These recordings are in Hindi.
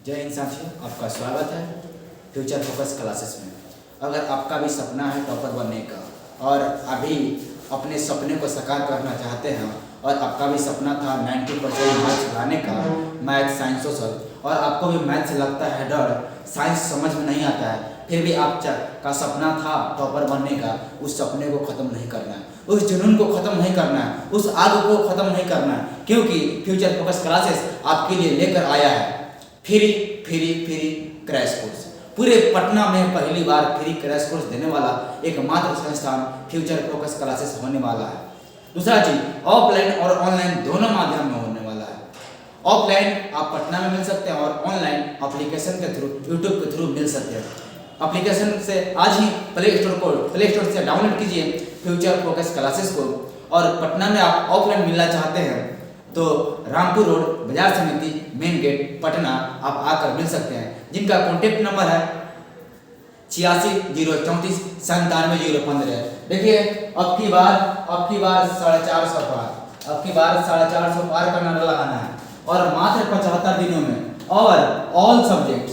जय हिंद साथियों, आपका स्वागत है फ्यूचर फोकस क्लासेस में। अगर आपका भी सपना है टॉपर बनने का और अभी अपने सपने को साकार करना चाहते हैं और आपका भी सपना था 90% मार्क्स लाने का मैथ साइंस सोशल, और आपको भी मैथ से लगता है डर, साइंस समझ में नहीं आता है, फिर भी आप का सपना था टॉपर बनने का, उस सपने को ख़त्म नहीं करना है, उस जुनून को ख़त्म नहीं करना है, उस आग को ख़त्म नहीं करना है, क्योंकि फ्यूचर फोकस क्लासेस आपके लिए लेकर आया है फ्री क्रैश कोर्स। पूरे पटना में पहली बार फ्री क्रैश कोर्स देने वाला एकमात्र संस्थान फ्यूचर फोकस क्लासेस होने वाला है। दूसरा चीज, ऑफलाइन और ऑनलाइन दोनों माध्यम में होने वाला है। ऑफलाइन आप पटना में मिल सकते हैं और ऑनलाइन एप्लीकेशन के थ्रू, यूट्यूब के थ्रू मिल सकते हैं। एप्लीकेशन से आज ही प्ले स्टोर से डाउनलोड कीजिए फ्यूचर फोकस क्लासेस को, और पटना में आप ऑफलाइन मिलना चाहते हैं तो रामपुर रोड, बाजार समिति, मेन गेट, पटना आप आकर मिल सकते हैं, जिनका कॉन्टेक्ट नंबर है 86 034 97 015। देखिए अब की बार 450 पार, अब की बार 450 पार का नारा लगाना है, और मात्र 75 दिनों में, और ऑल सब्जेक्ट्स,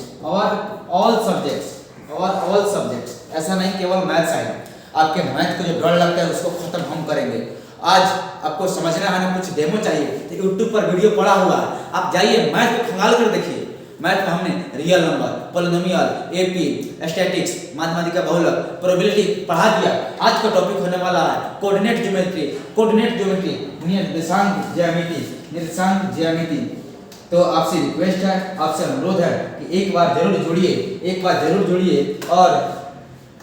ऐसा नहीं केवल मैथ साइंस, आपके मैथ को जो डर लगता है उसको खत्म हम करेंगे। आज आपको समझना है ना, कुछ डेमो चाहिए तो यूट्यूब पर वीडियो पड़ा हुआ है, आप जाइए मैथ को खंगाल कर देखिए। मैथ में हमने real number, polynomial, AP, statics, mathematical बहुलक, प्रोबेबिलिटी पढ़ा दिया। आज का टॉपिक होने वाला है कोऑर्डिनेट ज्योमेट्री, निर्देशांक ज्यामिति। तो आपसे रिक्वेस्ट है, आपसे अनुरोध है कि एक बार जरूर जुड़िए और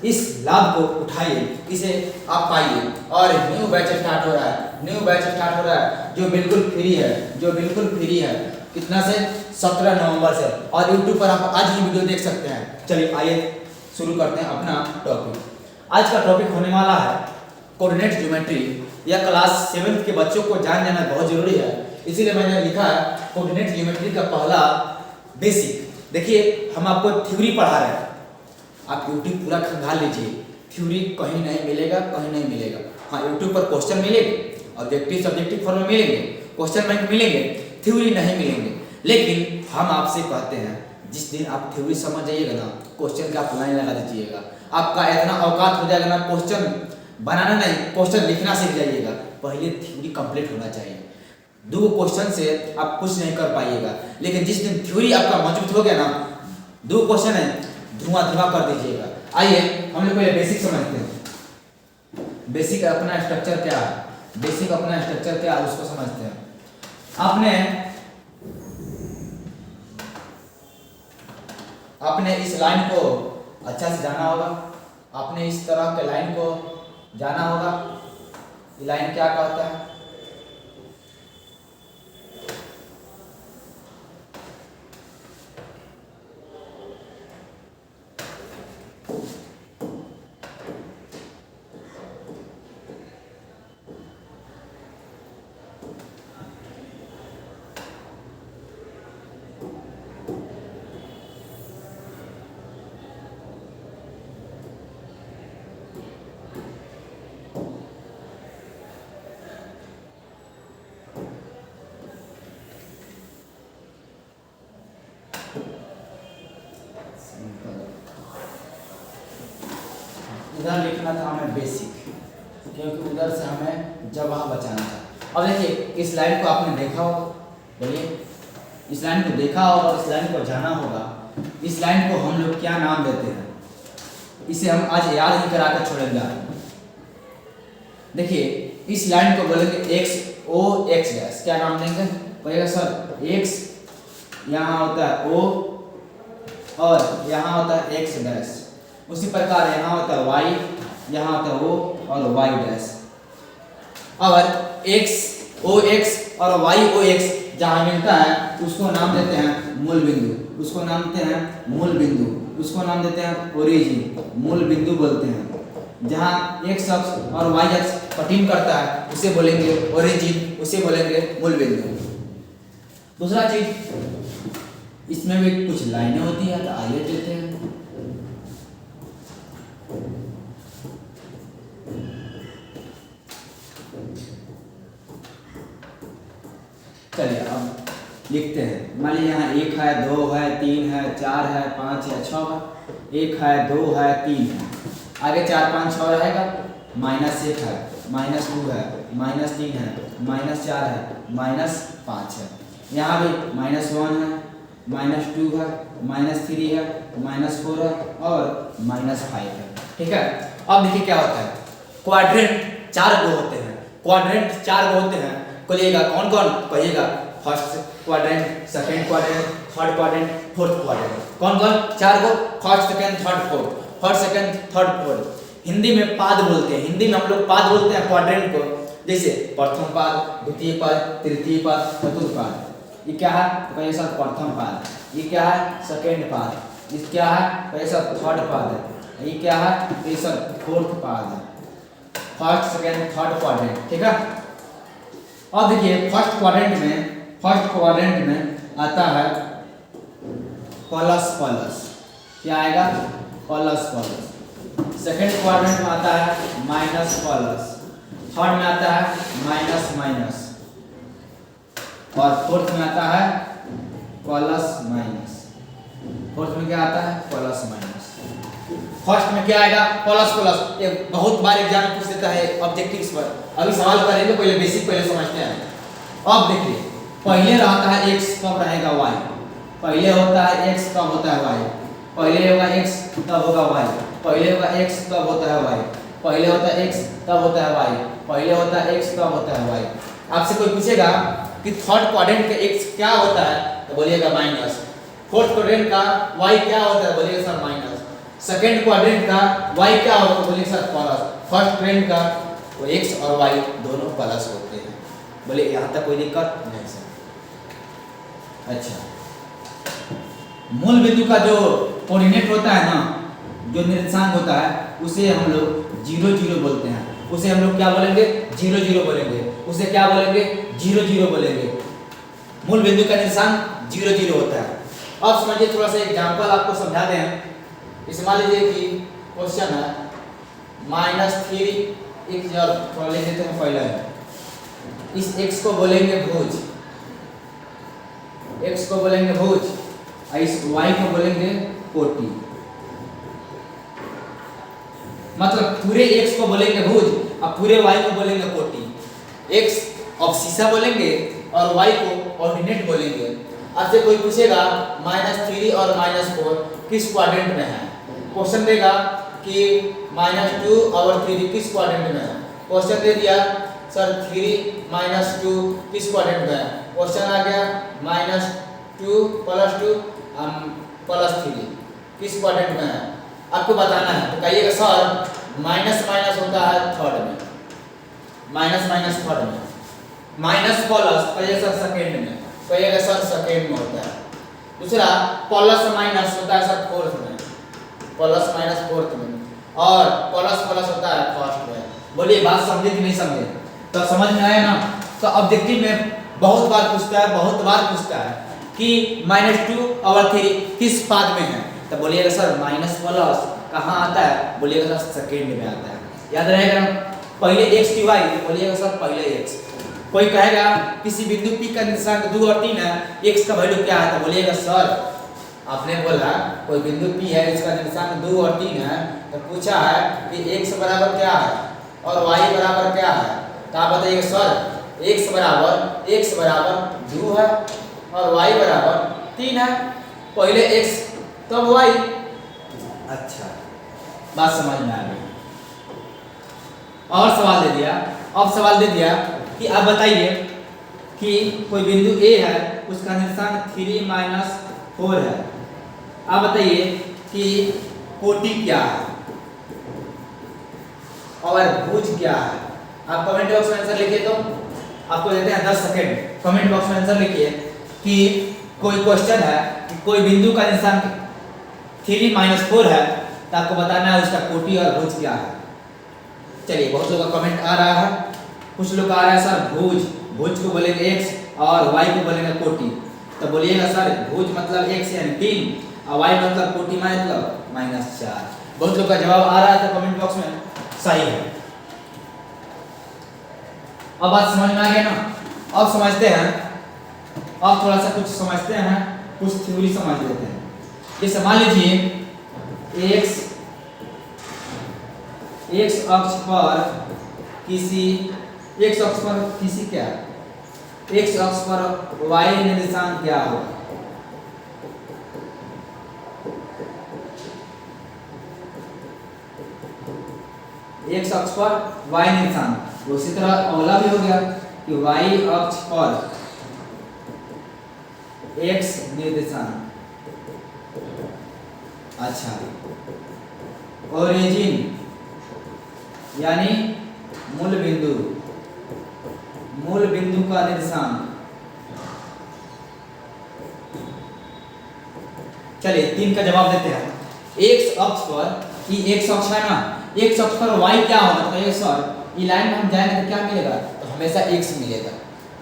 इस लाभ को उठाइए, इसे आप पाइए। और न्यू बैच स्टार्ट हो रहा है जो बिल्कुल फ्री है। कितना से? 17 नवंबर से, और यूट्यूब पर आप आज ही वीडियो देख सकते हैं। चलिए आइए शुरू करते हैं अपना टॉपिक। आज का टॉपिक होने वाला है कोऑर्डिनेट ज्योमेट्री। यह क्लास 7 के बच्चों को जान जाना बहुत जरूरी है, इसीलिए मैंने लिखा है कोऑर्डिनेट ज्योमेट्री का पहला बेसिक। देखिए हम आपको थ्योरी पढ़ा रहे हैं, आप यूट्यूब पूरा खंगाल लीजिए, थ्योरी कहीं नहीं मिलेगा। हाँ, यूट्यूब पर क्वेश्चन मिलेंगे, ऑब्जेक्टिव सब्जेक्टिव फॉर्म में मिलेंगे, क्वेश्चन बैंक मिलेंगे, थ्योरी नहीं मिलेंगे। लेकिन हम आपसे कहते हैं जिस दिन आप थ्योरी समझ जाइएगा ना, क्वेश्चन का आप लाइन लगा दीजिएगा, आपका इतना औकात हो जाएगा ना, क्वेश्चन बनाना नहीं, क्वेश्चन लिखना सीख जाइएगा। पहले थ्योरी कंप्लीट होना चाहिए, 2 क्वेश्चन से आप कुछ नहीं कर पाइएगा। लेकिन जिस दिन थ्योरी आपका मजबूत हो गया ना, 2 क्वेश्चन है धुआं कर दीजिएगा। आइए हम लोग पहले बेसिक समझते हैं। बेसिक अपना स्ट्रक्चर क्या है, उसको समझते हैं। आपने इस लाइन को अच्छा से जाना होगा, आपने इस तरह के लाइन को जाना होगा। ये लाइन क्या कहता है? इधर लिखना था हमें बेसिक, क्योंकि उधर से हमें जवाब बचाना था। अब देखिए इस लाइन को आपने देखा होगा, बोलिए, इस लाइन को देखा होगा, इस लाइन को जाना होगा। इस लाइन को हम लोग क्या नाम देते हैं, इसे हम आज याद ही करा कर छोड़ेंगे। देखिए इस लाइन को बोलेंगे x डैश, क्या नाम देंगे? कहिएगा सर x, यहाँ होता है o और यहाँ होता है x डैश। उसी प्रकार यहाँ होता है y, यहाँ होता है o और y डैश। और x ox और y ox जहाँ मिलता है उसको नाम देते हैं मूल बिंदु, उसको नाम देते हैं ओरिजिन, मूल बिंदु बोलते हैं। जहाँ x अक्ष और y अक्ष कटिंग करता है उसे बोलेंगे ओरिजिन, उसे बोलेंगे मूल बिंदु। दूसरा चीज, इसमें भी कुछ लाइनें होती है, तो आइए देते हैं। चलिए अब लिखते हैं। मान लीजिए यहाँ 1 है, 2 है, 3 है, 4 है, 5 है, 6 है। 1 है, 2 है, 3 है, आगे 4 5 6 रहेगा, -1 है, -2 है, -3 है, -4 है, -5 है। यहाँ भी -1 है, -2 है, -3 है, -4 है और -5 है। ठीक है। अब देखिए क्या होता है, क्वाड्रेंट 4 गो होते हैं। क्वाड्रेंट 4 गो होते हैं, कहिएगा कौन कौन, कहिएगा first quadrant, second quadrant, third quadrant, fourth quadrant. कौन कौन? 4 go, first second third fourth, first second third fourth. Hindi में पाद बोलते हैं, हिंदी में हम लोग पाद बोलते हैं क्वाड्रेंट को, जैसे प्रथम पाद, द्वितीय पाद, तृतीय पाद, चतुर्थ पाद। ये क्या है? तो कहिए सर प्रथम पाद। ये क्या है? सेकंड पाद। ये क्या है? कहिए सर थर्ड पाद है। ये क्या है? कहिए सर फोर्थ पाद है। First second third quadrant. ठीक है। अब देखिए फर्स्ट क्वाड्रेंट में आता है प्लस प्लस। क्या आएगा? Plus plus. सेकंड क्वाड्रेंट में आता है माइनस प्लस। थर्ड में आता है माइनस माइनस और फोर्थ में आता है प्लस माइनस। फोर्थ में क्या आता है? Plus minus. फर्स्ट में क्या आएगा? Plus plus. ये बहुत बार एग्जाम में पूछ देता है ऑब्जेक्टिव्स पर। अभी सवाल करेंगे, पहले बेसिक पहले समझते हैं। अब देखिए पहले रहता है x, कब रहेगा y। पहले होता है x, कब होता है y। पहले होगा x, तब होगा y। पहले होगा x, तब होता है y। पहले होता है x, तब होता है y। पहले होता है x, तब होता है y। आपसे कोई पूछेगा कि थर्ड क्वाड्रेंट का x क्या होता है, तो बोलिएगा माइनस। फोर्थ क्वाड्रेंट का y क्या होता है, बोलिएगा सर माइनस। सेकंड क्वाड्रेंट का y क्या होता है, बोलिए सर प्लस। फर्स्ट क्वाड्रेंट का वो x और y दोनों प्लस होते हैं। बोले यहाँ तक कोई दिक्कत नहीं सर? अच्छा, मूल बिंदु का जो कोऑर्डिनेट होता है ना, जो निर्देशांक होता है, उसे हम लोग 0 0 बोलते हैं। उसे हम लोग क्या बोलेंगे? 0 0 बोलेंगे। उसे क्या बोलेंगे? 0 0 बोलेंगे। मूल बिंदु का निर्देशांक 0 0 होता है। अब समझिए, थोड़ा सा एग्जांपल आपको समझा दें। इस मान लीजिए कि क्वेश्चन है -3 एक जब थोड़ा ले लेते हैं पहले। इस x को बोलेंगे भुज, x को बोलेंगे भुज और इस y को बोलेंगे कोटि। मतलब पूरे x को बोलेंगे भुज और पूरे y को बोलेंगे कोटि। x अवशिषा बोलेंगे और y को ऑर्डिनेट बोलेंगे। आपसे कोई पूछेगा -3 और -4 किस क्वाड्रेंट में है, क्वेश्चन देगा कि -2 और 3 किस क्वाड्रेंट में है। क्वेश्चन दे दिया सर 3 - 2 किस क्वाड्रेंट में है। क्वेश्चन आ गया -2 + 2 +3 किस क्वाड्रेंट में है, आपको बताना है। तो कहिएगा सर माइनस माइनस होता है थर्ड में, माइनस माइनस थर्ड में, माइनस प्लस कहिए सर सेकंड में, कहिएगा सर सेकंड में होता है। दूसरा प्लस माइनस होता है सर फोर्थ में, प्लस माइनस फोर्थ में, और प्लस प्लस होता है फर्स्ट में। बोलिए बात समझे कि नहीं समझे? तो समझ में आया ना? तो ऑब्जेक्टिव में बहुत बार पूछता है, बहुत बार पूछता है कि -2 और 3 किस पाद में है, तो बोलिएगा सर माइनस प्लस कहाँ आता है, बोलिएगा सर सेकंड में आता है। याद रहेगा ना? पहले x की y, बोलिएगा सर पहले x। कोई कहेगा किसी बिंदु P का निर्देशांक 2 और 3 है, x का वैल्यू क्या है, तो बोलिएगा सर आपने बोला कोई बिंदु P है, इसका निर्देशांक 2 और 3 है, तो पूछा है कि x बराबर क्या है और y बराबर क्या है, तो आप बताइएगा सर x बराबर 2 है और y बराबर 3 है। पहले x तब y। अच्छा, बात समझ में आ गई। और सवाल दे दिया, अब सवाल दे दिया कि आप बताइए कि कोई बिंदु A है, उसका निर्देशांक 3 - 4 है। आप बताइए कि कोटि क्या है और भुज क्या है। आप कमेंट बॉक्स में आंसर लिखिए, तो आपको देते हैं 10 सेकंड। कमेंट बॉक्स में आंसर लिखिए कि कोई क्वेश्चन है कि कोई बिंदु का निर्देशांक 3 - 4 है, तो आपको बताना है उसका कोटि और भुज क्या है। चलिए, बहुत लोगों का कमेंट आ रहा है। कुछ लोग आ रहा है सर भुज, भुज को बोलेंगे x और y को बोलेंगे कोटि। तो बोलिएगा सर भुज मतलब x यानी 3 और y मतलब कोटि मतलब -4। बहुत लोग का जवाब आ रहा है, तो कमेंट बॉक्स में सही है। अब बात समझ में आ गया ना? अब समझते हैं अब थोड़ा सा कुछ समझते हैं, कुछ थ्योरी समझ लेते हैं। जैसे मान लीजिए एक्स अक्ष पर किसी क्या एक्स अक्ष पर वाई निर्देशांक क्या होगा? एक्स अक्ष पर वाई निर्देशांक, उसी तरह अगला भी हो गया कि वाई अक्ष पर एक्स निर्देशांक। अच्छा, ओरिजिन यानी मूल बिंदु का निर्देशांक। चलिए 3 का जवाब देते हैं। एक्स अक्ष पर, ये एक्स अक्ष है ना, एक्स अक्ष पर वाई क्या होगा? तो सर ये लाइन में हम जाएंगे तो क्या मिलेगा? तो हमेशा एक्स मिलेगा।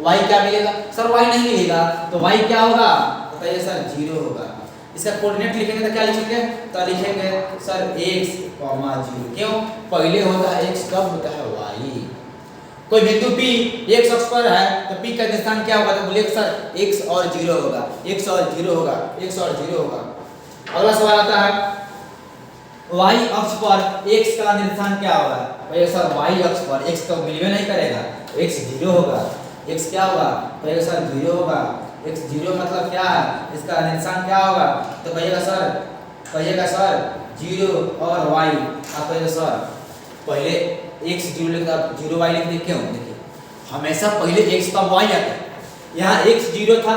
वाई क्या मिलेगा? सर वाई नहीं मिलेगा, तो वाई क्या होगा? बताइए सर 0 होगा। इसका कोऑर्डिनेट लिखेंगे तो क्या लिखेंगे? तो लिखेंगे सर x, 0। क्यों? पहले होता है x, कब होता है y। कोई बिंदु P x अक्ष पर है तो P का निर्देशांक क्या होगा? तो बोलिए सर x और 0 होगा, x और 0 होगा, x और 0 होगा। अगला सवाल आता है y अक्ष पर x का निर्देशांक क्या होगा? भैया सर y अक्ष पर x तो मिलवे नहीं करेगा, x 0 होगा। x क्या होगा? भैया सर 0 होगा। x 0 मतलब क्या है? इसका निर्देशांक क्या होगा? तो कहिएगा सर 0 और y। आप कहिएगा सर पहले x 0 लिखा, 0 y लिख दे। क्यों? देखिए हमेशा पहले x तब y आता है। यहाँ x 0 था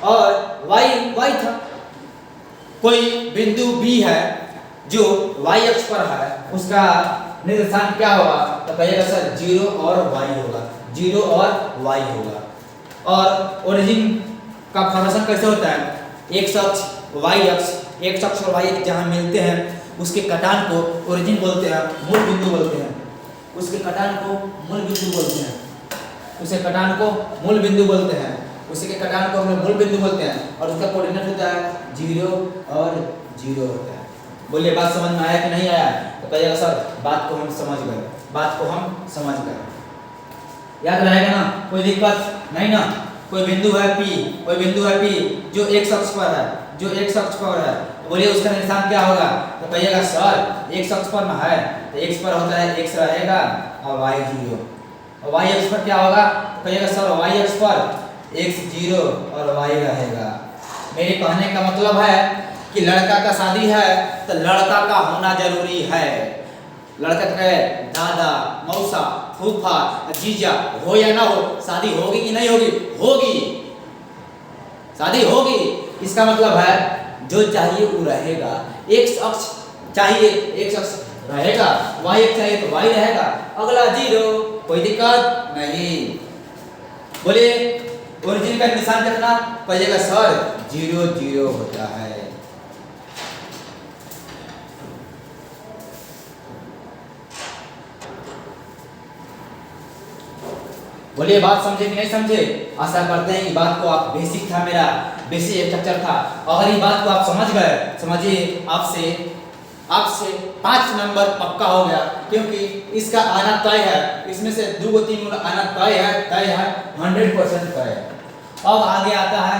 और y था। कोई बिंदु B है जो y अक्ष पर है, उसका निर्देशांक क्या होगा? तो कहिएगा सर 0 और y होगा, 0 और y होगा। और ओरिजिन का फॉर्मेशन कैसे होता है? एक्स अक्ष y अक्ष, एक्स अक्ष और y अक्ष जहाँ मिलते हैं उसके कटान को ओरिजिन बोलते हैं, मूल बिंदु बोलते हैं। उसके कटान को मूल बिंदु बोलते हैं, उसे कटान को मूल बिंदु बोलते हैं, उसी के कटान को हम मूल बिंदु बोलते हैं। और उसका कोऑर्डिनेट होता है 0 और 0 होता है। बोलिए बात समझ में आया कि नहीं आया? तो कहिएगा सर बात को हम समझ गए, याद रहेगा ना? कोई दिक्कत नहीं ना? कोई बिंदु है P जो x अक्ष पर है, बोलिए उसका निर्देशांक क्या होगा? तो कहिएगा सर x अक्ष पर है तो x पर होता है x रहेगा और y 0। और y अक्ष पर क्या होगा? तो कहिएगा सर y अक्ष पर x 0 और y रहेगा। मेरे कहने का मतलब है कि लड़का का शादी है तो लड़का का होना जरूरी है। लड़का का दादा, मौसा, फूफा, जीजा हो या ना हो, शादी होगी कि नहीं होगी? होगी, शादी होगी। इसका मतलब है जो चाहिए वो रहेगा। एक्स अक्ष चाहिए, एक्स अक्ष रहेगा, वाई अक्ष चाहिए तो वाई रहेगा। अगला 0, कोई दिक्कत नहीं। बोलिए ओरिजिन का निशान कितना? कहिएगा सर 0 0 होता है। बोलिए बात समझे कि नहीं समझे? आशा करते हैं कि बात को आप बेसिक था, मेरा बेसिक स्ट्रक्चर था। अगर ये बात को आप समझ गए, समझिए आपसे 5 नंबर पक्का हो गया, क्योंकि इसका आना तय है। इसमें से 2-3 गुना आना तय है 100% तय है। अब आगे आता है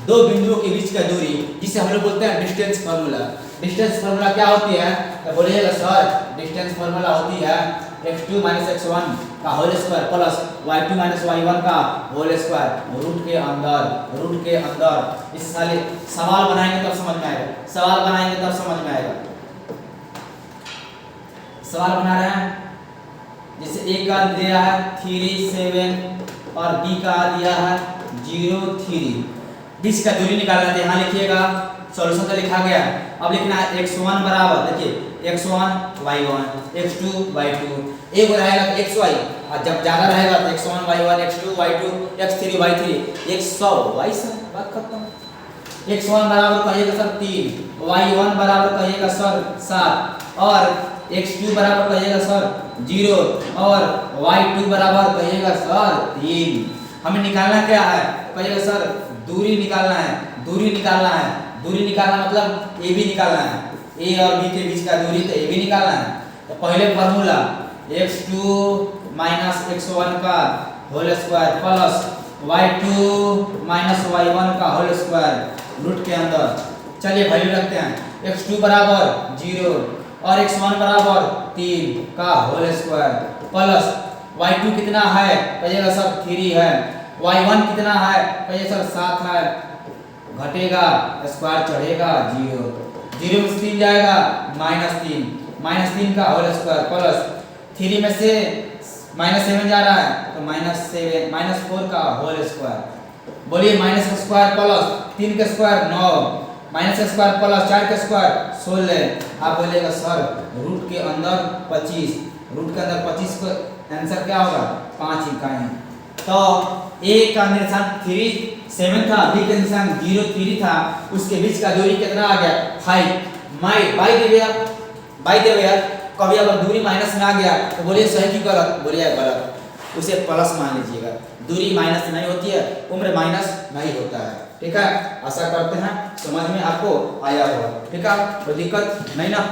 दो बिंदुओं के बीच का दूरी, जिसे हम लोग बोलते हैं डिस्टेंस फार्मूला। डिस्टेंस फार्मूला क्या होती है? तो बोलिएगा सर डिस्टेंस फार्मूला होती है x2 - x1 का whole square plus y2 - y1 का होल स्क्वायर रूट के अंदर। इस साले सवाल बनाएंगे तब समझ में आएगा, सवाल बना रहे हैं। जैसे एक का दिया है 3 7 और b का दिया है 0 3। बीच का दूरी निकालना है, यहाँ लिखिएगा। सॉल्यूशन तो लिखा गया है। अब लिखना है x1 बराबर, देखिए x1 y1 x2 y2। एक रहेगा तो xy, और जब ज्यादा रहेगा तो x1 y1 x2 y2 x3 y3 100 y से बात खत्म। x1 बराबर कहिएगा सर 3, y1 बराबर कहिएगा सर 7 और x2 बराबर कहिएगा सर 0 और y2 बराबर कहिएगा सर 3। हमें निकालना क्या है? कहिएगा सर दूरी निकालना है। दूरी निकालना मतलब AB निकालना है। A और B के बीच का दूरी तो AB निकालना है। तो पहले फार्मूला x2 - x1 का whole square plus y2 minus y1 का होल स्क्वायर रूट के अंदर। चलिए वैल्यू रखते हैं x2 बराबर 0 और x1 बराबर 3 का होल स्क्वायर प्लस y2 कितना है कहिएगा सर 3 है, y1 कितना है कहिए सर 7 है, घटेगा स्क्वायर चढ़ेगा 0, 0 में से 3 जाएगा -3 का होल स्क्वायर प्लस 3 में से -7 जा रहा है तो -4 का होल स्क्वायर। बोलिए माइनस का स्क्वायर प्लस 3 का स्क्वायर 9, माइनस का स्क्वायर प्लस 4 का स्क्वायर 16। आप बोलिएगा सर रूट के अंदर 25, रूट के अंदर 25 का आंसर क्या होगा 5 इकाई। तो a का निशान 3 7 था, b का निशान 0 3 था, उसके बीच का दूरी कितना आ गया 5। बाई देवे कभी अगर दूरी माइनस में आ गया तो बोलिए सही कि गलत, बोलिए गलत, उसे प्लस मान लीजिएगा। दूरी माइनस नहीं होती है, उम्र माइनस नहीं होता है। ठीक है, आशा करते हैं समझ में आपको आया होगा। ठीक है, कोई दिक्कत नहीं ना।